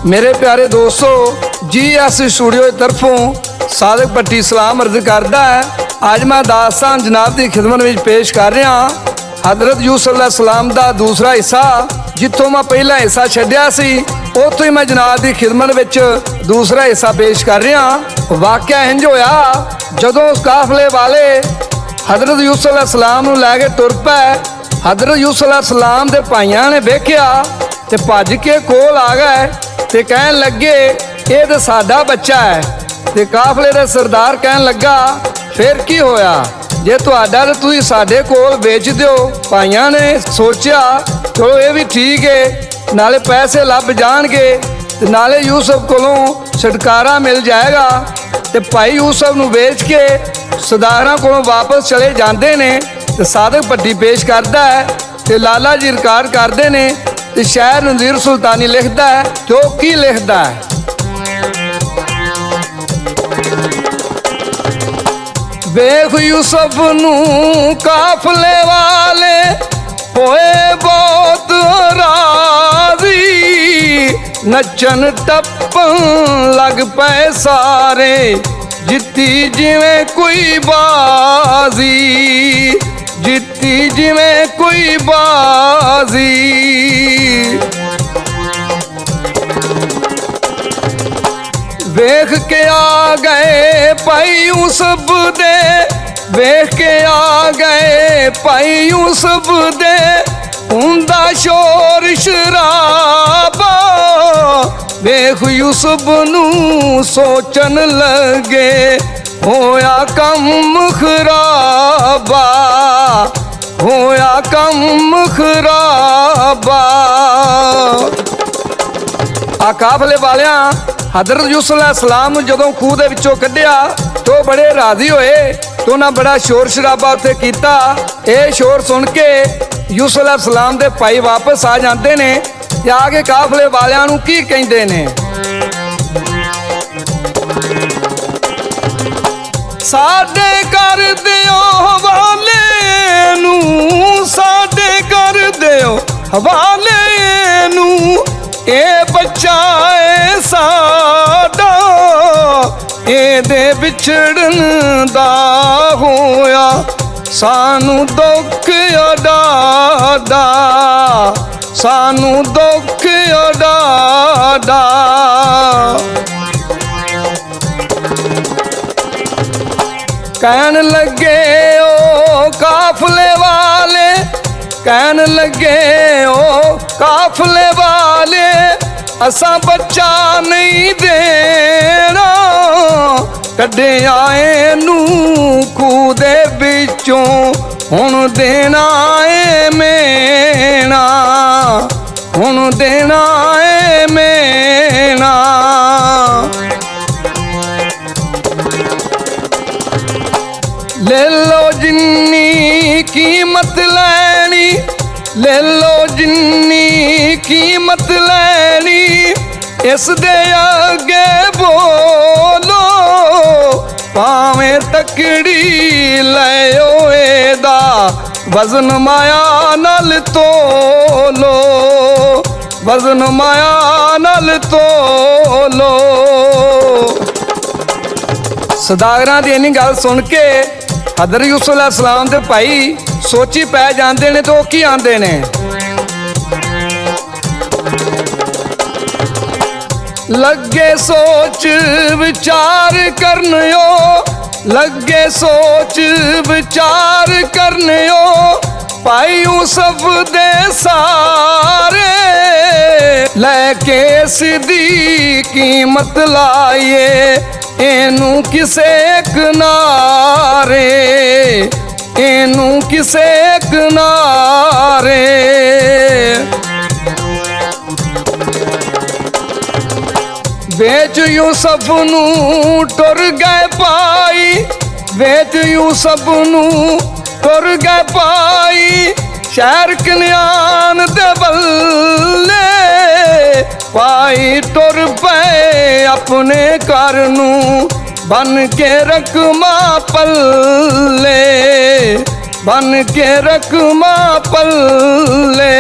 मेरे प्यारे दोस्तों जी एस स्टूडियो की तरफों सादिक भट्टी सलाम अर्ज करता है। अज मैं दास्तान जनाब की खिदमत में पेश कर रहा हजरत यूसुफ अलैहिस्सलाम का दूसरा हिस्सा। जितों मैं पहला हिस्सा छड्या सी उतों ही मैं जनाब की खिदमत में दूसरा हिस्सा पेश कर रहा। वाकया इंज होया जदों उस काफले वाले हजरत यूसुफ अलैहिस्सलाम नूं लैके तुर पे। हजरत यूसुफ अलैहिस्सलाम के भाइयों ने वेख्या ते भज के कोल आ गए ते कहन लगे ये तो साडा बच्चा है। ते काफले दे सरदार कहन लगा फिर की होया जे तुहाडा ते तुसीं साडे कोल बेच दिओ। भाइयों ने सोचा चलो ये भी ठीक है, नाले पैसे लभ जाणगे ते नाले यूसुफ कोलों छुटकारा मिल जाएगा। ते भाई यूसुफ नूं बेच के सरदारां कोलों वापस चले जाते ने। ते सादिक भट्टी पेश करता है ते लाला जी रिकॉर्ड करते ने ते शायर नज़ीर सुल्तानी लिखता है जो की लिखता है। वेख यूसुफ नूं काफले वाले होए बहुत राजी, नचन टप्पन लग पे सारे जित्ती जिवें कोई बाजी, जित्ती जिवें कोई बाजी। वेख के आ गए भाई यूसुफ दे, वेख के आ गए भाई यूसुफ दे हुंदा शोर शराबा। वेख यूसुफ नूं सोचन लगे होया कम खराबा, होया कम खराबा। आ काफले वालियां हजरत यूसुफ अलैहिस्सलाम नूं जदों खूह दे विचों कढिया तो बड़े राजी होए तो उन्हां बड़ा शोर शराबा उत्थे कीता। ये शोर सुन के यूसुफ अलैहिस्सलाम दे भाई वापस आ जाते ने ते आके काफले वालियां नूं की कहिंदे ने साडे कर दिओ हवाले नूं, साडे कर दिओ हवाले नूं ए बच्चा है साडा, एदे विछड़न दा होया सानू दुख अडाडा, सानू दुख अडाडा। कहन लगे ओ काफले वाले, कहन लगे ओ काफले वाले असा बच्चा नहीं देना, कड्डे आए नू खूह दे विचों हुण देना ए मेना, हुण देना ए मेना। ले लो जिन्नी कीमत लैनी, ले लो जिन्नी कीमत लैनी इस दे अगे बोलो, भावें तकड़ी लैओ एदा वजन माया नल तोलो, वजन माया नल तोलो। सदागरां दी इन्नी गल सुन के हजरत यूसुफ अलैहिस्सलाम दे भाई सोची पै जाते ने तो की आंदे ने लगे सोच विचार करनियो, लगे सोच विचार करनियो भाई यूसुफ दे सारे, लैके सीधी कीमत लाइए एनू किसे किनारे, एनू किसे किनारे। बेच यूसुफ नूं टुर गए पाई, बेच यूसुफ नूं टुर गए पाई शहर कन्यान दे बल्ले, पाई टुर पे अपने घर नूं बन के रकमा पल्ले, बन के रकमा पल्ले।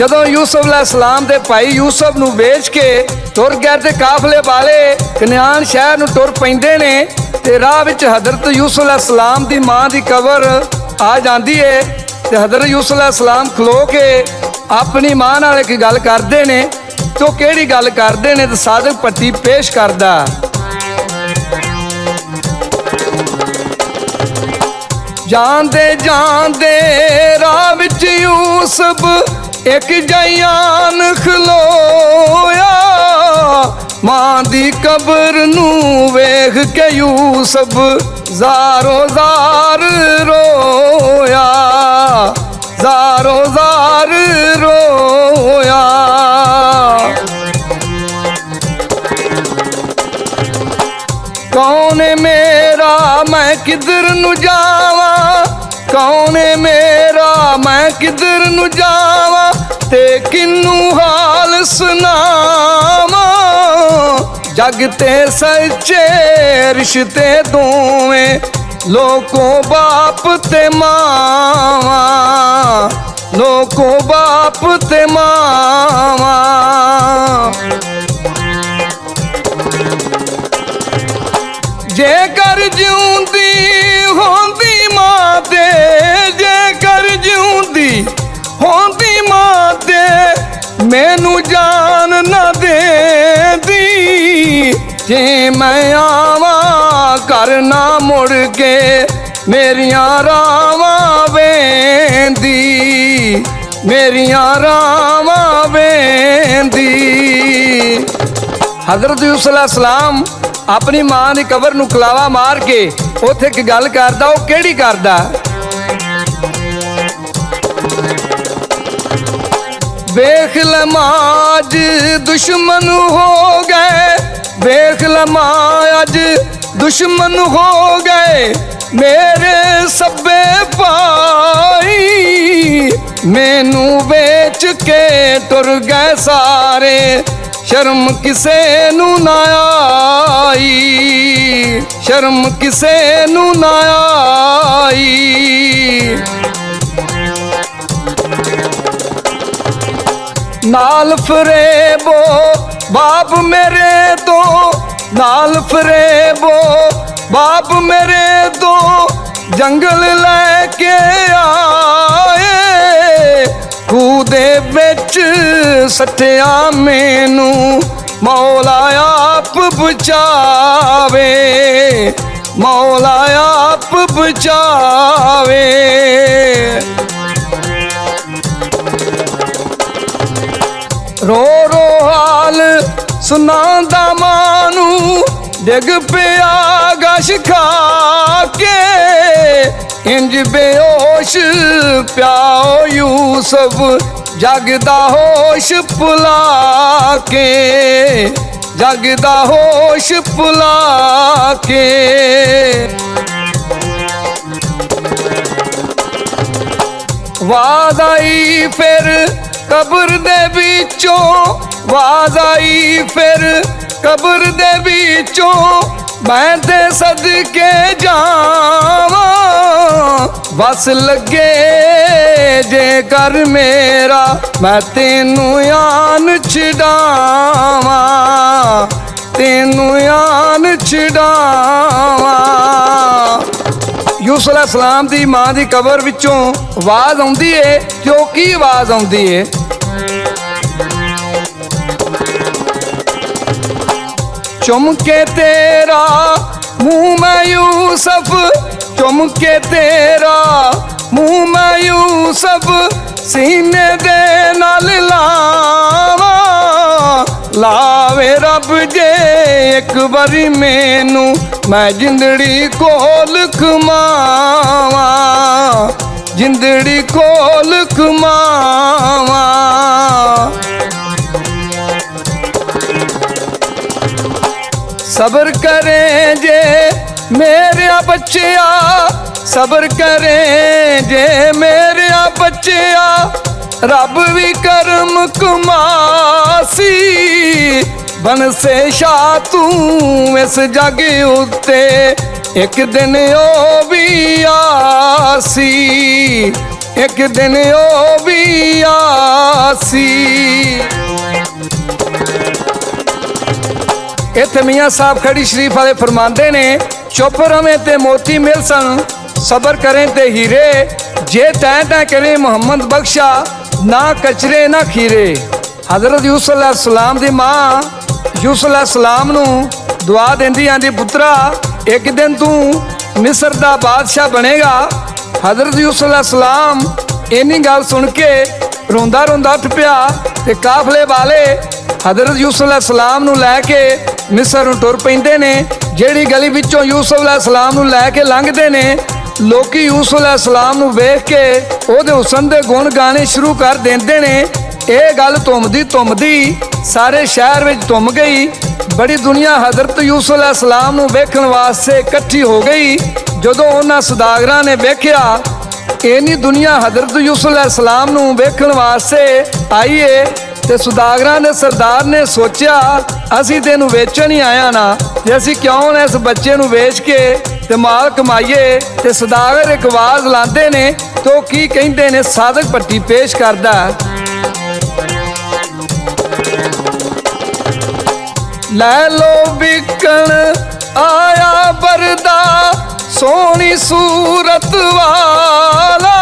ਜਦੋਂ ਯੂਸਫ अलैहिस्सलाम ਦੇ ਭਾਈ ਯੂਸਫ ਨੂੰ ਵੇਚ ਕੇ ਤੁਰ ਗਏ ਤੇ ਕਾਫਲੇ ਵਾਲੇ ਕਨਾਨ ਸ਼ਹਿਰ ਨੂੰ ਤੁਰ ਪੈਂਦੇ ਨੇ ਤੇ ਰਾਹ ਵਿੱਚ ਹਜ਼ਰਤ ਯੂਸਫ अलैहिस्सलाम ਦੀ ਮਾਂ ਦੀ ਕਬਰ ਆ ਜਾਂਦੀ ਏ ਤੇ ਹਜ਼ਰਤ ਯੂਸਫ अलैहिस्सलाम ਖਲੋ ਕੇ ਆਪਣੀ ਮਾਂ ਨਾਲ ਇੱਕ ਗੱਲ ਕਰਦੇ ਨੇ ਤੇ ਉਹ ਕਿਹੜੀ ਗੱਲ ਕਰਦੇ ਨੇ ਤੇ ਸਾਦਕ ਪੱਟੀ ਪੇਸ਼ ਕਰਦਾ। ਜਾਂਦੇ ਜਾਂਦੇ ਰਾਹ ਵਿੱਚ ਯੂਸਫ एक जयान खलोया मां दी कब्र नू वेख के यूसफ ज़ारो ज़ार रोया, ज़ारो ज़ार रोया। कौन मेरा मैं किधर नू जावा, कौन मेरा मैं किधर नू जावा ते किन्नू हाल सुनावा। जग ते सच्चे रिश्ते दोवें लोको बाप ते मावा, लोको बाप ते मावा। जेकर जिउंदी होंदी मां दे, जेकर जिउंदी होंदी मां दे मैनू जान न देंदी। जे मैं आवा घर ना मुड़ के मेरियां रावां वेंदी, मेरियां रावां वेंदी। हज़रत यूसुफ अलैहिस्सलाम अपनी मां की कबर नू कलावा मार के उत्थे एक गल करदा। वो केड़ी करदा? वेख लमाज दुश्मन हो गए, वेख लमाज दुश्मन हो गए मेरे सब्बे भाई। मैनू बेच के टुर गए सारे, शर्म किसे नू ना आई, शर्म किसे नू ना आई। नाल फरेबो बाप मेरे दो, नाल फरेबो बाप मेरे दो जंगल लेके आए। खूदे बिच सट्टिया मैनू मौला आप बचावे, मौला आप बचावे। रो रो हाल सुनांदा मानू डिग पिया गश खा के। इंज बेहोश प्याओ यूसुफ जगदा होश भुला के, जगदा होश भुला के। वाज आई फिर कब्र दे विचों, वाज आई फिर कब्र दे विचों मैं ते सदके जावा। बस लगे जे कर मेरा मैं तेनू आन छड़ावा, तेनू आन छड़ावा। यूसुफ अलैहिस्सलाम दी मां दी कबर विचों आवाज आउंदी है। जो की आवाज आउंदी है? चुम के तेरा मुंह में यूसुफ, चुम के तेरा मुंह में यूसुफ सीने दे नाल लावा। लावे रब जे एक बारी मैनू मैं जिंदड़ी कोल घुमावा, जिंदड़ी कोल घुमावा। सब्र करें जे मेरे बच्चिया, सब्र करें जे मेरे बच्चिया रब भी करम कमासी। बन से शाह तू इस जग उत्ते एक दिन ओ भी आसी, एक दिन ओ भी आसी। इत्थे मियाँ साहब खड़ी शरीफ वाले फरमाते ने, चुप रवें ते मोती मिल सन, सबर करें ते हीरे, जे तैं तैं करें मुहम्मद बख्शा, ना कचरे ना खीरे। हज़रत यूसुफ अलैहिस्सलाम दी माँ यूसुफ अलैहिस्सलाम नूं दुआ देंदी आंदी, पुत्रा एक दिन तू मिस्र दा बादशाह बनेगा। हज़रत यूसुफ अलैहिस्सलाम इन्नी गल सुन के रोंदा रोंदा उठ पिया ते काफले वाले हज़रत यूसुफ अलैहिस्सलाम नूं लैके मिस्र नूं तुर पैंदे ने। जिहड़ी गली विचों यूसुफ अलैहिस्सलाम नूं लैके लंघदे ने, लोकी यूसुफ अलैहिस्सलाम नूं वेख के ओहदे हुस्न दे गुण गाने शुरू कर देंदे ने। ਇਹ गल ਧੁੰਮਦੀ सारे शहर में धुम गई। बड़ी दुनिया हज़रत यूसुफ अलैहिस्सलाम नूं वेखण वास्ते इकट्ठी हो गई। जदों उन्हां सौदागरां ने वेखिया इन्नी दुनिया हज़रत यूसुफ अलैहिस्सलाम नूं वेखण वास्ते आई है, ते सौदागरां दे सरदार ने सोचिया असीं तैनूं वेचण ही आया ना, ते असीं क्यों इस बच्चे नूं वेच के ते माल कमाईए। ते सौदागर एक आवाज़ लांदे ने, तो की कहिंदे ने, सादक भट्टी पेश करदा, लै लो बिकण आया बरदा सोहनी सूरत वाला,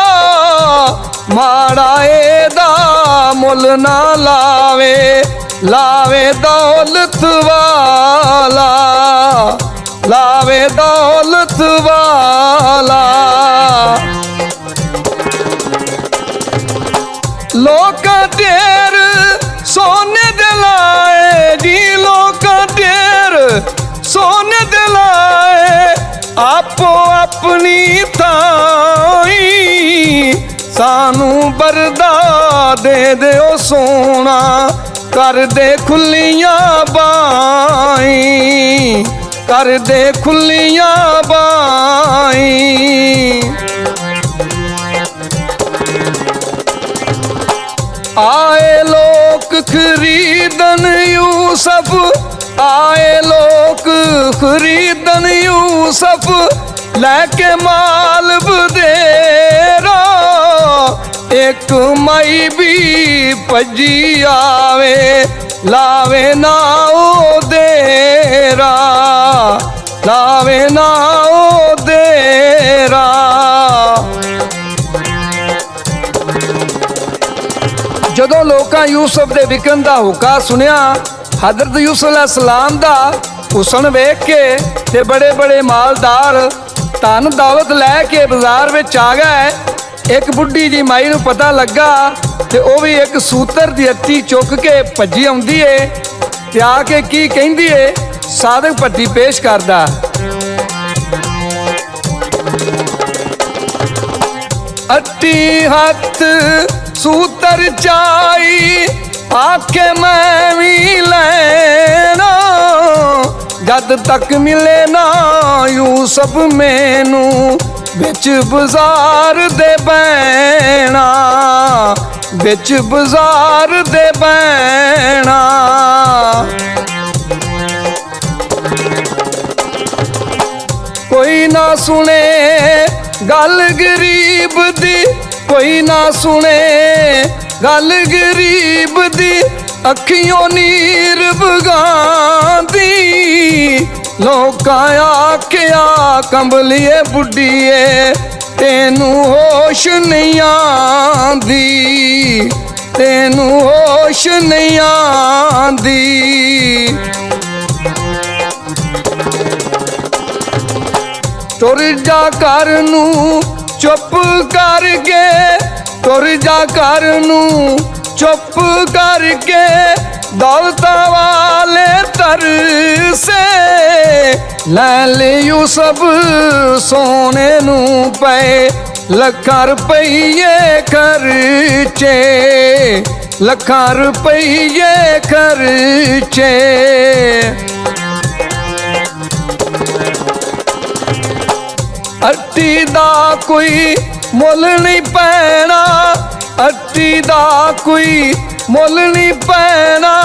माड़ा एदा मुल ना लावे, लावे दौलत वाला, लावे दौलत वाला। लोका ढेर सोने दे लाए जी, लोका ढेर सोने दे लाए, आपो अपनी थाई, सानू बरदा दे ओ सोना, कर दे खुलियां बाई, कर दे खुलियां बाई। आए लोग खरीदन यूसुफ, आए लोग खरीदन यूसुफ, लैके माल बदेरा, एक माई भी भजी आवे, लावे ना ओ देरा, लावे ना ओ देरा। जदों लोकां यूसुफ दे विकन दा हुक्का सुनिया, हज़रत यूसुफ अलैहिस्सलाम दा हुस्न वेख के ते बड़े बड़े मालदार धन दौलत लैके बाजार विच आ गए। एक बुढ़ी जी माई नूं पता लगा ते वो भी एक सूतर दी हत्ती चुक के भजी आउंदी है, ते आके की कहिंदी है, सादक भट्टी पेश करदा, अट्टी हथ सूतर चाई, आके मैं भी लेना, जद तक मिले ना यूसुफ मैनू, बिच बाजार दे बैना, बिच बाजार दे बैना। कोई ना सुने गल गरीब दी, कोई ना सुने गल गरीब दी, अखियों नीर बगांदी, लोकां आखिया कंबलिए बुढ़िए, तेनू होश नहीं आंदी, तेनू होश नहीं आंदी। तुर जा कर नू चुप करके, तुर जा कर नू चुप करके, दौलत वाले तर से लै ले यूसुफ सोने नू पे, लखां रुपये खर्चे, लखां रुपये खर्चे। अट्टी दा कोई मुल नहीं पैना, अट्टी दा कोई मुल नहीं पैना,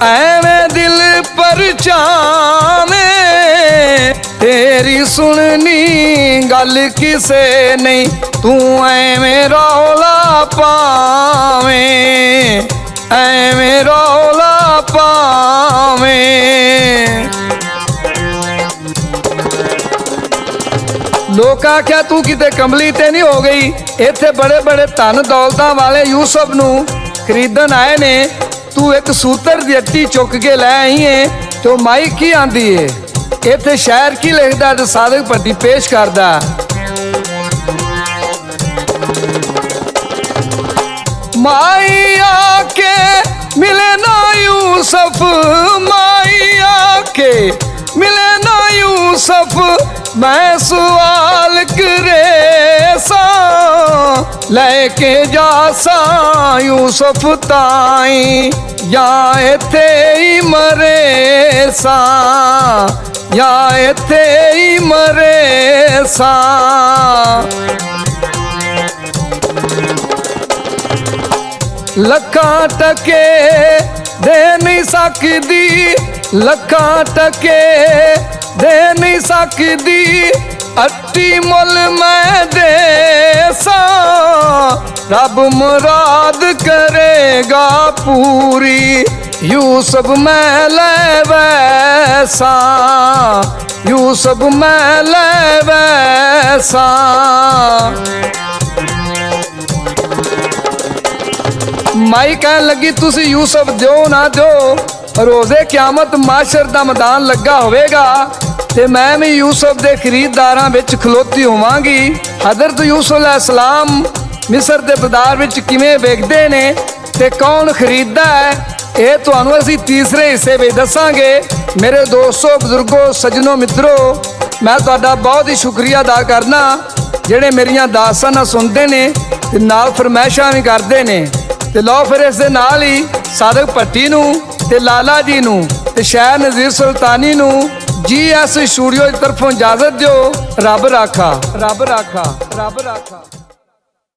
एवें दिल परचाने, तेरी सुननी गल किसे नहीं, तू ऐवें रौला पावे, ऐवें रौला पावे। लोग आख्या तू किते कमली ते नहीं हो गई, इत्थे बड़े बड़े धन दौलतां वाले यूसुफ नू खरीदन आए ने, तू एक सूतर दी हट्टी चुक के लै आई है, तो माई की आंदी है। इत्थे शायर की लिखदा ते सादिक भट्टी पेश करदा। माई आके मिले ना यूसुफ, माई आके मिले ना यूसुफ, मैं सवाल करे सा, लेके जा सा यूसुफ ताई, या इत्थे ही मरे सा, या इत्थे ही मरे सा। लखां टके दे नहीं सकदी, लखां टके दे नहीं सकदी, अट्टी मुल मैं दे सा, रब मुराद करेगा पूरी, यूसुफ मैं ले वैसा, यूसुफ मैं ले वैसा। माई कहन लगी तुसी यूसुफ दो ना दो, रोजे क्यामत माशर दा मैदान लगा होवेगा ते मैं भी यूसुफ दे खरीददारां विच खलोती होवांगी। हज़रत यूसुफ अलैहिस्सलाम मिस्र दे बाजार विच किवें वेखदे ने ते कौन खरीददा है, ये तुहानूं असीं तीसरे हिस्से विच दसांगे। मेरे दोस्तों, बुजुर्गों, सज्जनों, मित्रों, मैं तुहाडा बहुत ही शुक्रिया अदा करना जिहड़े मेरियां दास्तानां सुनदे ने ते नाल फरमाइशां भी करदे ने। ते लो फिर इस दे नाल ही सादिक भट्टी नूं ते लाला जी नूं ते शायर नज़ीर सुल्तानी नूं GS स्टूडियो की तरफों इजाजत दिओ। रब राखा, रब राखा, रब राखा।